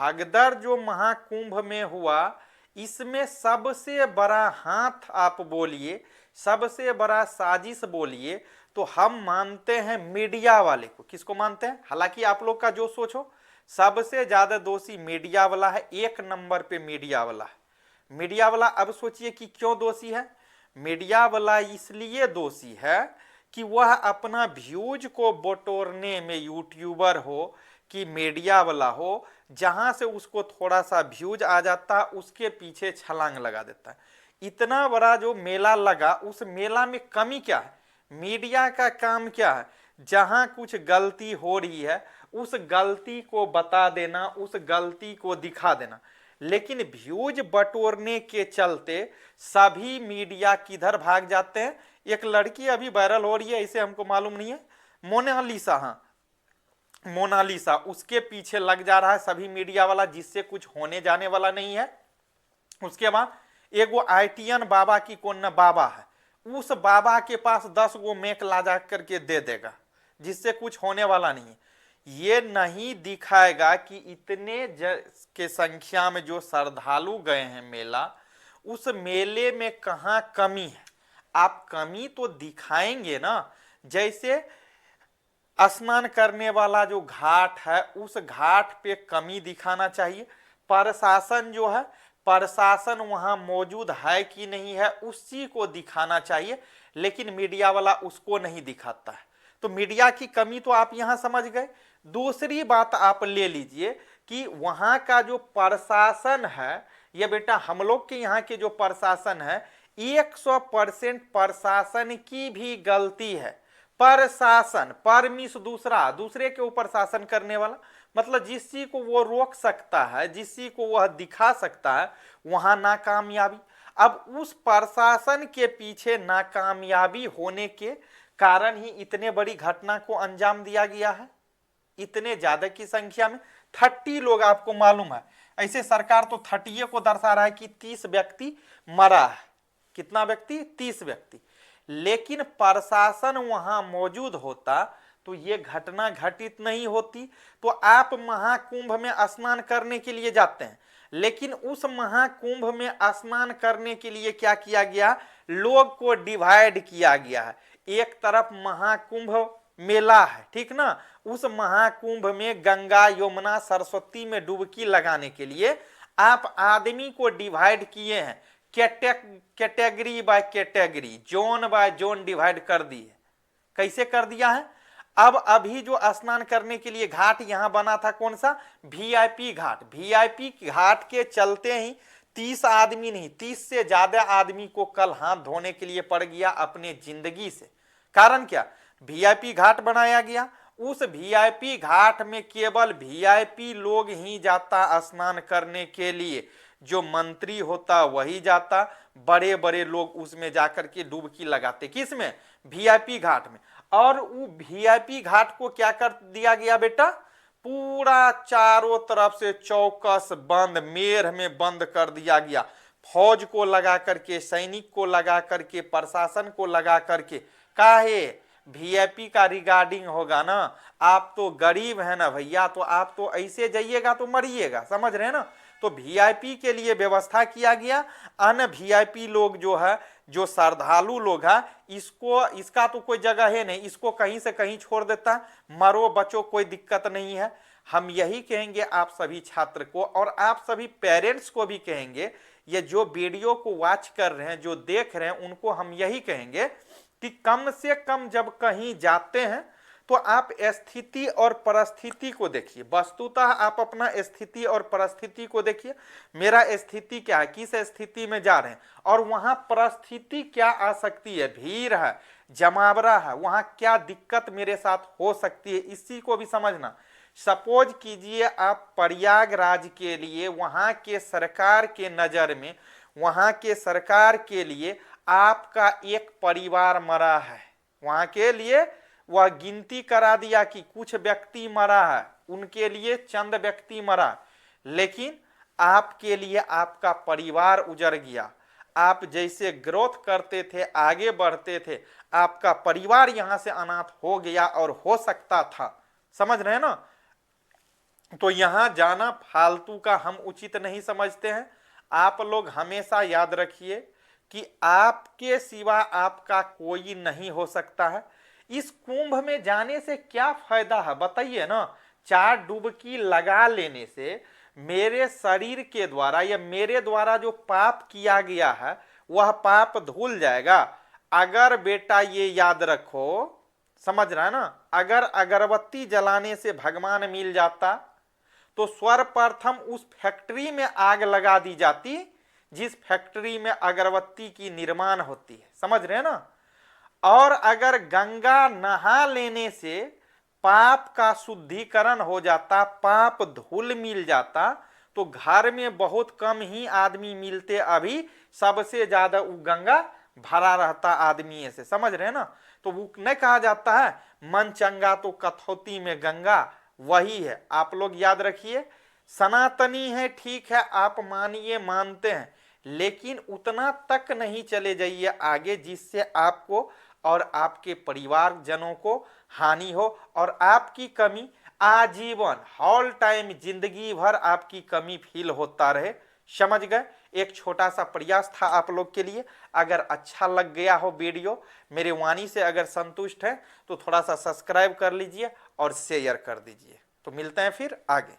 भगदड़ जो महाकुंभ में हुआ, इसमें सबसे बड़ा हाथ आप बोलिए, सबसे बड़ा साजिश बोलिए, तो हम मानते हैं मीडिया वाले को। किसको मानते हैं? हालांकि आप लोग का जो सोचो, सबसे ज्यादा दोषी मीडिया वाला है, 1 नंबर पे मीडिया वाला है। मीडिया वाला अब सोचिए कि क्यों दोषी है। मीडिया वाला इसलिए दोषी है कि वह अपना व्यूज को बटोरने में, यूट्यूबर हो कि मीडिया वाला हो, जहां से उसको थोड़ा सा व्यूज आ जाता है उसके पीछे छलांग लगा देता है। इतना बड़ा जो मेला लगा, उस मेला में कमी क्या है? मीडिया का काम क्या है? जहां कुछ गलती हो रही है उस गलती को बता देना, उस गलती को दिखा देना। लेकिन व्यूज बटोरने के चलते सभी मीडिया किधर भाग जाते हैं। एक लड़की अभी वायरल हो रही है, इसे हमको मालूम नहीं है, मोनालिसा। हाँ, मोनालिसा, उसके पीछे लग जा रहा है सभी मीडिया वाला, जिससे कुछ होने जाने वाला नहीं है। उसके बाद एक वो आईटीएन बाबा की कौन ना बाबा है, उस बाबा के पास 10 गो मेक ला जा करके दे देगा, जिससे कुछ होने वाला नहीं है। ये नहीं दिखाएगा कि इतने के संख्या में जो श्रद्धालु गए हैं मेला, उस मेले में कहां कमी है। आप कमी तो दिखाएंगे ना। जैसे स्नान करने वाला जो घाट है, उस घाट पे कमी दिखाना चाहिए। प्रशासन जो है, प्रशासन वहां मौजूद है कि नहीं है, उसी को दिखाना चाहिए। लेकिन मीडिया वाला उसको नहीं दिखाता है। तो मीडिया की कमी तो आप यहां समझ गए। दूसरी बात आप ले लीजिए कि वहां का जो प्रशासन है, ये बेटा हम लोग के यहाँ के जो प्रशासन है, 100% प्रशासन की भी गलती है। प्रशासन, परमिश दूसरा, दूसरे के ऊपर शासन करने वाला, मतलब जिस चीज को वो रोक सकता है, जिस चीज को वह दिखा सकता है, वहां नाकामयाबी। अब उस प्रशासन के पीछे नाकामयाबी होने के कारण ही इतने बड़ी घटना को अंजाम दिया गया है। इतने ज्यादा की संख्या में 30 लोग, आपको मालूम है, ऐसे सरकार तो 30 को दर्शा रहा है कि 30 व्यक्ति मरा है। कितना व्यक्ति? 30 व्यक्ति। लेकिन प्रशासन वहां मौजूद होता तो ये घटना घटित नहीं होती। तो आप महाकुंभ में स्नान करने के लिए जाते हैं, लेकिन उस महाकुंभ में स्नान करने के लिए क्या किया गया? लोग को डिवाइड किया गया है। एक तरफ महाकुंभ मेला है, ठीक ना, उस महाकुंभ में गंगा यमुना सरस्वती में डुबकी लगाने के लिए आप आदमी को डिवाइड किए हैं, category by category, zone by zone divide कर दी है। कैसे कर दिया है? अब अभी जो स्नान करने के लिए घाट यहां बना था, कौन सा? वीआईपी घाट। वीआईपी घाट के चलते ही 30 आदमी नहीं, 30 से ज्यादा आदमी को कल हाथ धोने के लिए पड़ गया अपने जिंदगी से। कारण क्या? वीआईपी घाट बनाया गया। उस वीआईपी घाट में केवल वीआईपी लोग ही जाता स्नान करने के लिए। जो मंत्री होता वही जाता, बड़े बड़े लोग उसमें जाकर के डुबकी लगाते। किसमें? वीआईपी घाट में। और वो वीआईपी घाट को क्या कर दिया गया बेटा? पूरा चारों तरफ से चौकस बंद, मेढ़ में बंद कर दिया गया। फौज को लगा करके, सैनिक को लगा करके, प्रशासन को लगा करके। काहे? वीआईपी का रिगार्डिंग होगा ना। आप तो गरीब है ना भैया, तो आप तो ऐसे जाइएगा तो मरिएगा, समझ रहे हैं ना। तो वीआईपी के लिए व्यवस्था किया गया। अन वीआईपी लोग जो है, जो श्रद्धालु लोग है, इसको, इसका तो कोई जगह है नहीं, इसको कहीं से कहीं छोड़ देता, मरो बचो, कोई दिक्कत नहीं है। हम यही कहेंगे आप सभी छात्र को, और आप सभी पेरेंट्स को भी कहेंगे, ये जो वीडियो को वॉच कर रहे हैं, जो देख रहे हैं, उनको हम यही कहेंगे कि कम से कम जब कहीं जाते हैं तो आप स्थिति और परिस्थिति को देखिए। वस्तुतः आप अपना स्थिति और परिस्थिति को देखिए। मेरा स्थिति क्या है, किस स्थिति में जा रहे हैं, और वहां परिस्थिति क्या आ सकती है, भीड़ है, जमावड़ा है, वहां क्या दिक्कत मेरे साथ हो सकती है, इसी को भी समझना। सपोज कीजिए आप प्रयागराज के लिए, वहां के सरकार के नजर में, वहां के सरकार के लिए आपका एक परिवार मरा है, वहां के लिए वह गिनती करा दिया कि कुछ व्यक्ति मरा है, उनके लिए चंद व्यक्ति मरा, लेकिन आपके लिए आपका परिवार उजड़ गया। आप जैसे ग्रोथ करते थे, आगे बढ़ते थे, आपका परिवार यहां से अनाथ हो गया और हो सकता था। समझ रहे हैं ना। तो यहां जाना फालतू का हम उचित नहीं समझते हैं। आप लोग हमेशा याद रखिए कि आपके सिवा आपका कोई नहीं हो सकता है। इस कुंभ में जाने से क्या फायदा है बताइए ना। 4 डुबकी लगा लेने से मेरे शरीर के द्वारा या मेरे द्वारा जो पाप किया गया है वह पाप धुल जाएगा। अगर बेटा ये याद रखो, समझ रहा है ना, अगर अगरबत्ती जलाने से भगवान मिल जाता तो सर्वप्रथम उस फैक्ट्री में आग लगा दी जाती जिस फैक्ट्री में अगरबत्ती की निर्माण होती है, समझ रहे हैं ना। और अगर गंगा नहा लेने से पाप का शुद्धिकरण हो जाता, पाप धूल मिल जाता, तो घर में बहुत कम ही आदमी मिलते, अभी सबसे ज्यादा वो गंगा भरा रहता आदमी से, समझ रहे हैं ना। तो वो नहीं कहा जाता है मन चंगा तो कथौती में गंगा, वही है। आप लोग याद रखिए, सनातनी है ठीक है, आप मानिए मानते हैं, लेकिन उतना तक नहीं चले जाइए आगे जिससे आपको और आपके परिवारजनों को हानि हो और आपकी कमी आजीवन हॉल टाइम जिंदगी भर आपकी कमी फील होता रहे। समझ गए। एक छोटा सा प्रयास था आप लोग के लिए। अगर अच्छा लग गया हो वीडियो, मेरे वाणी से अगर संतुष्ट है तो थोड़ा सा सब्सक्राइब कर लीजिए और शेयर कर दीजिए। तो मिलते हैं फिर आगे।